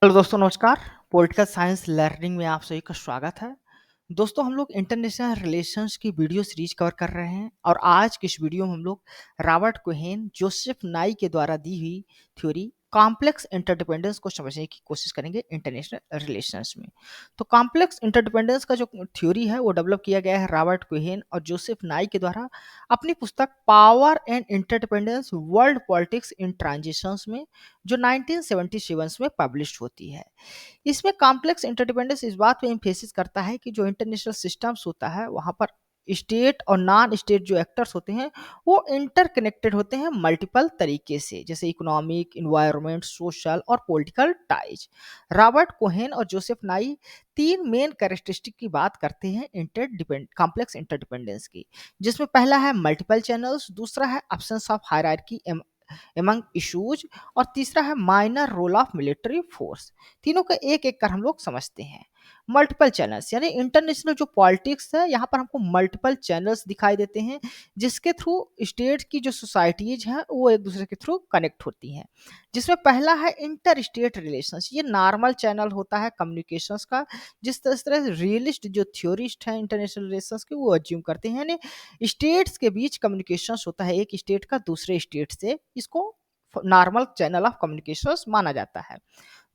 Hello दोस्तों नमस्कार। Political science learning में आप सभी का स्वागत है। दोस्तों हम लोग इंटरनेशनल रिलेशंस की वीडियो सीरीज कवर कर रहे हैं और आज की इस वीडियो में हम लोग रॉबर्ट कोहेन जोसेफ नाई के द्वारा दी हुई थ्योरी कॉम्प्लेक्स इंटरडिपेंडेंस को समझने की कोशिश करेंगे इंटरनेशनल रिलेशंस में। तो कॉम्प्लेक्स इंटरडिपेंडेंस का जो थ्योरी है वो डेवलप किया गया है रॉबर्ट कोहेन और जोसेफ नाई के द्वारा अपनी पुस्तक power and interdependence world politics in transitions में, जो 1977 में पब्लिश होती है। इसमें कॉम्प्लेक्स इंटरडिपेंडेंस इस बात पे एम्फेसिस करता है कि जो इंटरनेशनल सिस्टम्स होता है वहाँ पर स्टेट और नॉन स्टेट जो एक्टर्स होते हैं वो इंटरकनेक्टेड होते हैं मल्टीपल तरीके से, जैसे इकोनॉमिक, इन्वायरमेंट, सोशल और पॉलिटिकल टाइज। रॉबर्ट कोहेन और जोसेफ नाई तीन मेन कैरेक्टरिस्टिक की बात करते हैं कॉम्प्लेक्स इंटरडिपेंडेंस की, जिसमें पहला है मल्टीपल चैनल्स, दूसरा है absence of hierarchy among issues और तीसरा है minor role of military force. तीनों का एक एक कर हम लोग समझते हैं। मल्टीपल चैनल्स यानी इंटरनेशनल जो पॉलिटिक्स है यहाँ पर हमको मल्टीपल चैनल्स दिखाई देते हैं जिसके थ्रू स्टेट की जो सोसाइटीज हैं वो एक दूसरे के थ्रू कनेक्ट होती हैं। जिसमें पहला है इंटर स्टेट रिलेशंस। ये नॉर्मल चैनल होता है कम्युनिकेशंस का, जिस तरह से रियलिस्ट जो थ्योरिस्ट हैं इंटरनेशनल रिलेशंस के वो अज्यूम करते हैं, यानी स्टेट्स के बीच कम्युनिकेशंस होता है एक स्टेट का दूसरे स्टेट से, इसको नॉर्मल चैनल ऑफ कम्युनिकेशंस माना जाता है।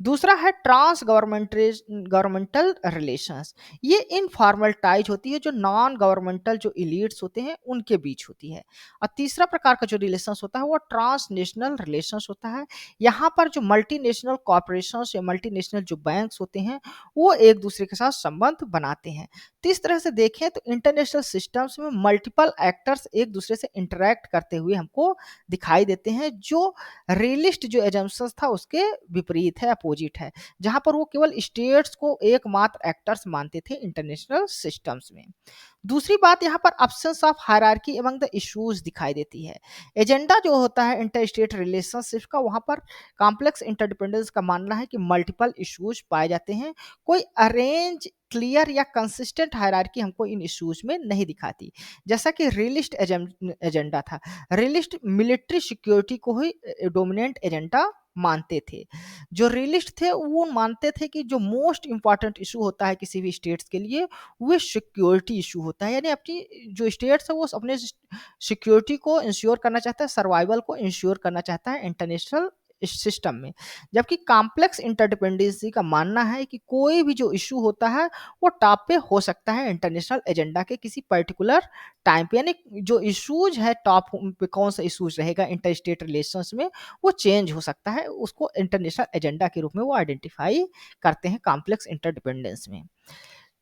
दूसरा है ट्रांस गवर्नमेंटल रिलेशंस। ये इनफॉर्मल टाइज होती है जो नॉन गवर्नमेंटल जो इलीट्स होते हैं उनके बीच होती है। और तीसरा प्रकार का जो रिलेशंस होता है वो ट्रांसनेशनल रिलेशंस होता है। यहाँ पर जो मल्टीनेशनल कॉर्पोरेशंस या मल्टीनेशनल जो बैंक्स होते हैं वो एक दूसरे के साथ संबंध बनाते हैं। तो इस तरह से देखें तो इंटरनेशनल सिस्टम्स में मल्टीपल एक्टर्स एक दूसरे से इंटरेक्ट करते हुए हमको दिखाई देते हैं, जो रियलिस्ट जो एजम्पशंस था उसके विपरीत है, अपोजिट है, जहां पर वो केवल स्टेट्स को एकमात्र एक्टर्स मानते थे इंटरनेशनल सिस्टम्स में। दूसरी बात यहाँ पर absence of hierarchy among the issues दिखाई देती है। एजेंडा जो होता है इंटर स्टेट रिलेशनशिप का, वहां पर कॉम्प्लेक्स इंटरडिपेंडेंस का मानना है कि मल्टीपल इश्यूज पाए जाते हैं, कोई अरेंज क्लियर या कंसिस्टेंट हायरार्की हमको इन इश्यूज में नहीं दिखाती। जैसा कि रियलिस्ट एजेंडा था, रियलिस्ट मिलिट्री सिक्योरिटी को ही डोमिनेंट एजेंडा मानते थे। जो रियलिस्ट थे वो मानते थे कि जो मोस्ट इंपॉर्टेंट इशू होता है किसी भी स्टेट्स के लिए वो सिक्योरिटी इशू होता है, यानी अपनी जो स्टेट्स है वो अपने सिक्योरिटी को इंश्योर करना चाहता है, सर्वाइवल को इंश्योर करना चाहता है इंटरनेशनल इस सिस्टम में। जबकि कॉम्प्लेक्स इंटरडिपेंडेंसी का मानना है कि कोई भी जो इशू होता है वो टॉप पे हो सकता है इंटरनेशनल एजेंडा के किसी पर्टिकुलर टाइम पे, यानी जो इश्यूज है टॉप पे कौन सा इश्यूज रहेगा इंटर स्टेट रिलेशंस में वो चेंज हो सकता है, उसको इंटरनेशनल एजेंडा के रूप में वो आइडेंटिफाई करते हैं कॉम्प्लेक्स इंटरडिपेंडेंस में।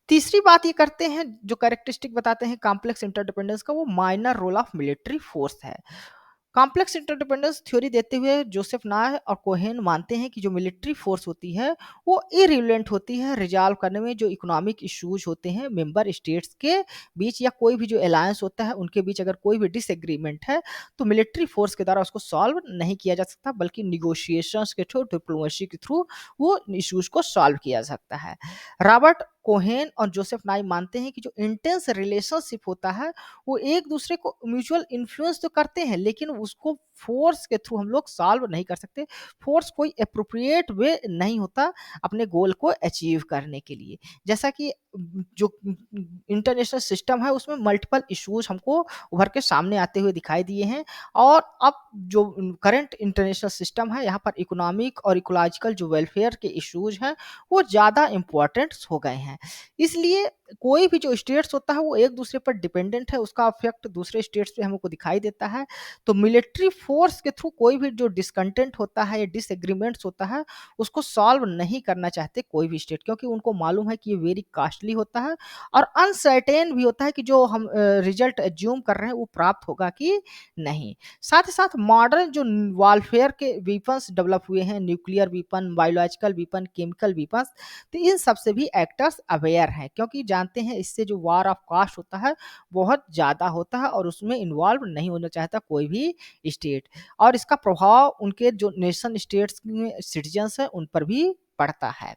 तीसरी बात ये करते हैं, जो कैरेक्टरिस्टिक बताते हैं कॉम्प्लेक्स इंटरडिपेंडेंस का, वो minor role of military force है। कॉम्प्लेक्स इंटरडिपेंडेंस थ्योरी देते हुए जोसेफ नाय और कोहेन मानते हैं कि जो मिलिट्री फोर्स होती है वो इरिलेवेंट होती है रिजॉल्व करने में जो इकोनॉमिक इश्यूज होते हैं मेंबर स्टेट्स के बीच, या कोई भी जो अलायंस होता है उनके बीच अगर कोई भी डिसएग्रीमेंट है तो मिलिट्री फोर्स के द्वारा उसको सॉल्व नहीं किया जा सकता, बल्कि निगोशिएशंस के थ्रू, डिप्लोमेसी के थ्रू वो इश्यूज को सॉल्व किया जा सकता है। रॉबर्ट कोहेन और जोसेफ नाई मानते हैं कि जो इंटेंस रिलेशनशिप होता है वो एक दूसरे को म्यूचुअल इन्फ्लुएंस तो करते हैं लेकिन उसको फोर्स के थ्रू हम लोग सॉल्व नहीं कर सकते। फोर्स कोई अप्रोप्रिएट वे नहीं होता अपने गोल को अचीव करने के लिए। जैसा कि जो इंटरनेशनल सिस्टम है उसमें मल्टीपल इश्यूज हमको उभर के सामने आते हुए दिखाई दिए हैं, और अब जो करंट इंटरनेशनल सिस्टम है यहाँ पर इकोनॉमिक और इकोलॉजिकल जो वेलफेयर के इश्यूज हैं वो ज़्यादा इम्पोर्टेंट हो गए हैं। इसलिए कोई भी जो स्टेट्स होता है वो एक दूसरे पर डिपेंडेंट है, उसका इफेक्ट दूसरे स्टेट्स पे हमको दिखाई देता है। तो मिलिट्री फोर्स के थ्रू कोई भी जो डिसकंटेंट होता है या डिसएग्रीमेंट्स होता है उसको सॉल्व नहीं करना चाहते कोई भी स्टेट, क्योंकि उनको मालूम है कि ये वेरी कॉस्टली होता है और अनसर्टेन भी होता है कि जो हम रिजल्ट एज्यूम कर रहे हैं वो प्राप्त होगा कि नहीं। साथ ही साथ मॉडर्न जो वॉरफेयर के वेपन्स डेवलप हुए हैं, nuclear weapon, biological weapon, chemical weapons, तो इन सब से भी एक्टर्स अवेयर हैं, क्योंकि जानते हैं इससे जो वार ऑफ कास्ट होता है बहुत ज़्यादा होता है और उसमें इन्वॉल्व नहीं होना चाहता कोई भी स्टेट, और इसका प्रभाव उनके जो नेशन स्टेट्स में सिटीजन्स हैं उन पर भी पड़ता है।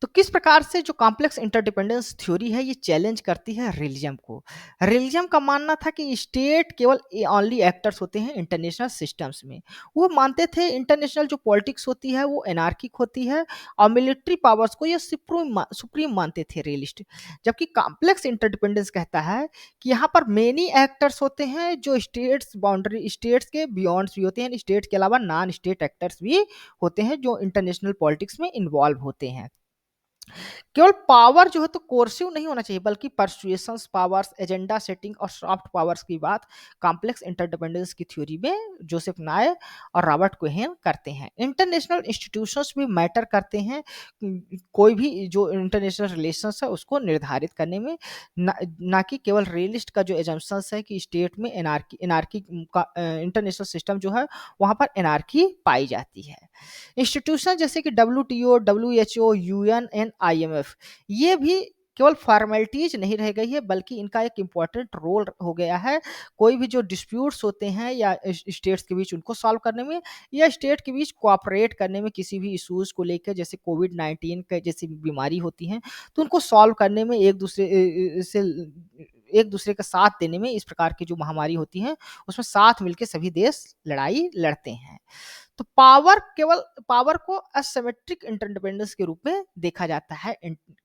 तो किस प्रकार से जो कॉम्प्लेक्स इंटरडिपेंडेंस थ्योरी है ये चैलेंज करती है रिलीजन को। रिलीजन का मानना था कि स्टेट केवल ओनली एक्टर्स होते हैं इंटरनेशनल सिस्टम्स में। वो मानते थे इंटरनेशनल जो पॉलिटिक्स होती है वो एनार्किक होती है और मिलिट्री पावर्स को ये सुप्रीम मानते थे रियलिस्ट। जबकि कॉम्प्लेक्स इंटरडिपेंडेंस कहता है कि यहाँ पर मेनी एक्टर्स होते हैं जो स्टेट्स के बियॉन्ड्स भी होते हैं, स्टेट के अलावा नॉन स्टेट एक्टर्स भी होते हैं जो इंटरनेशनल पॉलिटिक्स में इन्वॉल्व होते हैं। केवल पावर जो है तो कोर्सिव नहीं होना चाहिए, बल्कि परसुएशंस पावर्स, एजेंडा सेटिंग और सॉफ्ट पावर्स की बात कॉम्प्लेक्स इंटरडिपेंडेंस की थ्योरी में जोसेफ नाय और रॉबर्ट कोहेन करते हैं। इंटरनेशनल इंस्टीट्यूशंस भी मैटर करते हैं कोई भी जो इंटरनेशनल रिलेशंस है उसको निर्धारित करने में, ना कि केवल रियलिस्ट का जो एजम्पशंस है कि स्टेट में एनार्की एनार्की का इंटरनेशनल सिस्टम जो है वहां पर एनार्की पाई जाती है। इंस्टीट्यूशन जैसे कि WTO, WHO, UN and IMF ये भी केवल फॉर्मेलिटीज नहीं रह गई है, बल्कि इनका एक इम्पॉर्टेंट रोल हो गया है कोई भी जो डिस्प्यूट्स होते हैं या स्टेट्स के बीच उनको सॉल्व करने में, या स्टेट के बीच कोऑपरेट करने में किसी भी इश्यूज को लेकर, जैसे कोविड-19 का जैसी बीमारी होती है तो उनको सॉल्व करने में एक दूसरे का साथ देने में, इस प्रकार की जो महामारी होती है उसमें साथ मिलकर सभी देश लड़ाई लड़ते हैं। तो पावर को असिमेट्रिक इंटरडिपेंडेंस के रूप में देखा जाता है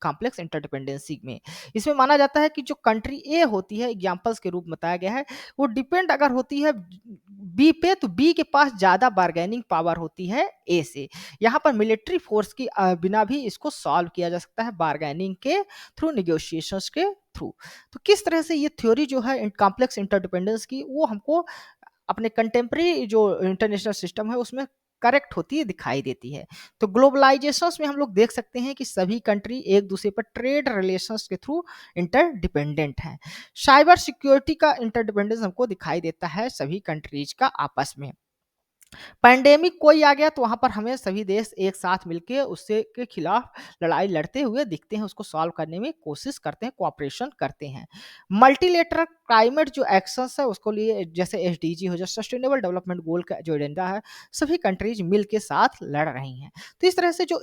कॉम्प्लेक्स इंटरडिपेंडेंसी में। इसमें माना जाता है कि जो कंट्री ए होती है, एग्जांपल्स के रूप में बताया गया है, वो डिपेंड अगर होती है बी पे तो बी के पास ज्यादा बार्गेनिंग पावर होती है ए से। यहाँ पर मिलिट्री फोर्स की बिना भी इसको सॉल्व किया जा सकता है बार्गेनिंग के थ्रू, निगोशिएशंस के थ्रू। तो किस तरह से ये थ्योरी जो है कॉम्प्लेक्स इंटरडिपेंडेंस की वो हमको अपने कंटेम्प्रेरी जो इंटरनेशनल सिस्टम है उसमें करेक्ट होती है, दिखाई देती है। तो ग्लोबलाइजेशंस में हम लोग देख सकते हैं कि सभी कंट्री एक दूसरे पर ट्रेड रिलेशंस के थ्रू इंटरडिपेंडेंट हैं। साइबर सिक्योरिटी का इंटरडिपेंडेंस हमको दिखाई देता है सभी कंट्रीज का आपस में। पैंडेमिक कोई आ गया तो वहां पर हमें सभी देश एक साथ मिलकर उससे के खिलाफ लड़ाई लड़ते हुए दिखते हैं, उसको सॉल्व करने में कोशिश करते हैं, कोऑपरेशन करते हैं। मल्टीलेटरल क्लाइमेट जो एक्शंस है उसको लिए, जैसे SDG हो जाए, सस्टेनेबल डेवलपमेंट गोल का जो एजेंडा है, सभी कंट्रीज मिल के साथ लड़ रही हैं। तो इस तरह से जो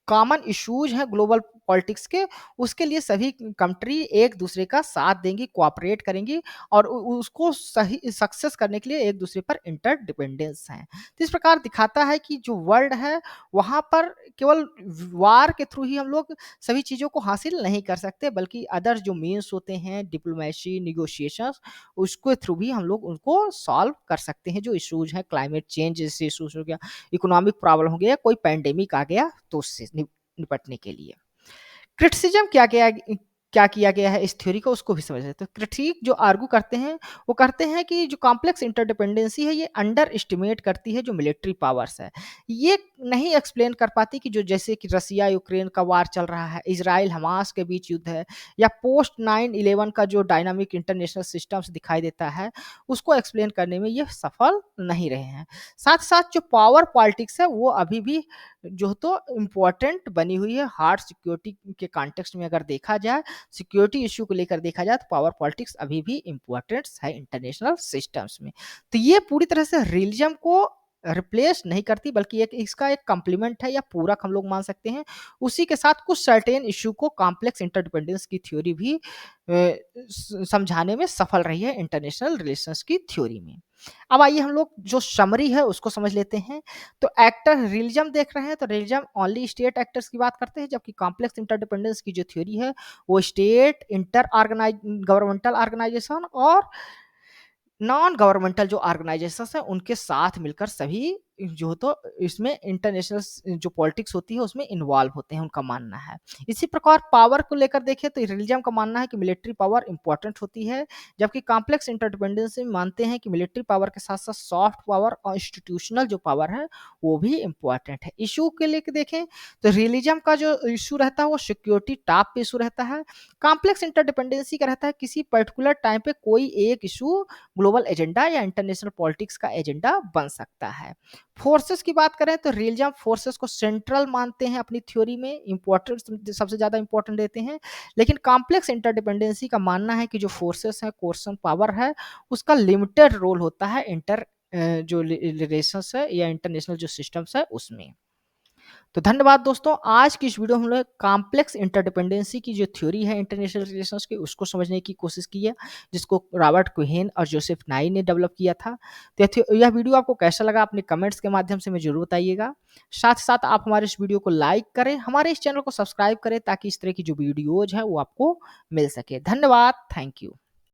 कॉमन इश्यूज हैं ग्लोबल पॉलिटिक्स के, उसके लिए सभी कंट्री एक दूसरे का साथ देंगी, कोऑपरेट करेंगी और उसको सही सक्सेस करने के लिए एक दूसरे पर इंटरडिपेंडेंस है। तो इस प्रकार दिखाता है कि जो वर्ल्ड है वहाँ पर केवल वार के थ्रू ही हम लोग सभी चीज़ों को हासिल नहीं कर सकते, बल्कि अदर जो मीन्स होते हैं, डिप्लोमेसी, निगोशिएशंस, उसके थ्रू भी हम लोग उनको सॉल्व कर सकते हैं। जो इश्यूज हैं, क्लाइमेट चेंज जैसे इश्यूज हो गया, इकोनॉमिक प्रॉब्लम हो गया, कोई पैंडेमिक आ गया तो उससे निपटने के लिए। क्रिटिसिज्म क्या किया गया है इस थ्योरी को, उसको भी समझ लेते हैं। क्रिटिक जो आर्गू करते हैं वो कहते हैं कि जो कॉम्प्लेक्स इंटरडिपेंडेंसी है ये अंडर एस्टिमेट करती है जो मिलिट्री पावर्स है। ये नहीं एक्सप्लेन कर पाती कि जो जैसे कि रसिया यूक्रेन का वार चल रहा है, इजराइल हमास के बीच युद्ध है, या पोस्ट 9/11 का जो डायनामिक इंटरनेशनल सिस्टम्स दिखाई देता है, उसको एक्सप्लेन करने में ये सफल नहीं रहे हैं। साथ साथ जो पावर पॉलिटिक्स है वो अभी भी जो तो इम्पोर्टेंट बनी हुई है हार्ड सिक्योरिटी के कॉन्टेक्स्ट में। अगर देखा जाए, सिक्योरिटी इश्यू को लेकर देखा जाए, तो पावर पॉलिटिक्स अभी भी इम्पोर्टेंट है इंटरनेशनल सिस्टम्स में। तो ये पूरी तरह से रिलीजन को रिप्लेस नहीं करती, बल्कि एक इसका एक कॉम्प्लीमेंट है या पूरक हम लोग मान सकते हैं। उसी के साथ कुछ सर्टेन इश्यू को कॉम्प्लेक्स इंटरडिपेंडेंस की थ्योरी भी समझाने में सफल रही है इंटरनेशनल रिलेशंस की थ्योरी में। अब आइए हम लोग जो समरी है उसको समझ लेते हैं। तो एक्टर रिलिजम देख रहे हैं, तो रिलिजम ओनली स्टेट एक्टर्स की बात करते हैं, जबकि कॉम्प्लेक्स इंटरडिपेंडेंस की जो थ्योरी है वो state, inter organize governmental organization और नॉन गवर्नमेंटल जो ऑर्गेनाइजेशंस हैं उनके साथ मिलकर सभी जो तो इसमें इंटरनेशनल जो पॉलिटिक्स होती है उसमें इन्वॉल्व होते हैं, उनका मानना है। इसी प्रकार पावर को लेकर देखें तो रिलीजन का मानना है कि मिलिट्री पावर इंपॉर्टेंट होती है, जबकि कॉम्प्लेक्स इंटरडिपेंडेंसी में मानते हैं कि मिलिट्री पावर के साथ साथ सॉफ्ट पावर और इंस्टीट्यूशनल जो पावर है वो भी इंपॉर्टेंट है। इशू के लेकर देखें तो रिलीजन का जो इशू रहता है वो सिक्योरिटी टॉप पे इशू रहता है, कॉम्प्लेक्स इंटरडिपेंडेंसी का रहता है किसी पर्टिकुलर टाइम पे कोई एक इशू ग्लोबल एजेंडा या इंटरनेशनल पॉलिटिक्स का एजेंडा बन सकता है। फोर्सेस की बात करें तो रिलीजन फोर्सेस को सेंट्रल मानते हैं अपनी थ्योरी में, इंपॉर्टेंट सबसे ज्यादा इंपॉर्टेंट देते हैं। लेकिन कॉम्प्लेक्स इंटरडिपेंडेंसी का मानना है कि जो फोर्सेस है, कोर्सन पावर है, उसका लिमिटेड रोल होता है इंटर जो रिलेशंस है या इंटरनेशनल जो सिस्टम्स है उसमें। तो धन्यवाद दोस्तों, आज की इस वीडियो में हम लोग कॉम्प्लेक्स इंटरडिपेंडेंसी की जो थ्योरी है इंटरनेशनल रिलेशंस की, उसको समझने की कोशिश की है, जिसको रॉबर्ट कोहेन और जोसेफ नाई ने डेवलप किया था। तो यह वीडियो आपको कैसा लगा अपने कमेंट्स के माध्यम से हमें जरूर बताइएगा। साथ-साथ आप हमारे इस वीडियो को लाइक करें, हमारे इस चैनल को सब्सक्राइब करें ताकि इस तरह की जो वीडियोज़ हैं वो आपको मिल सके। धन्यवाद, थैंक यू।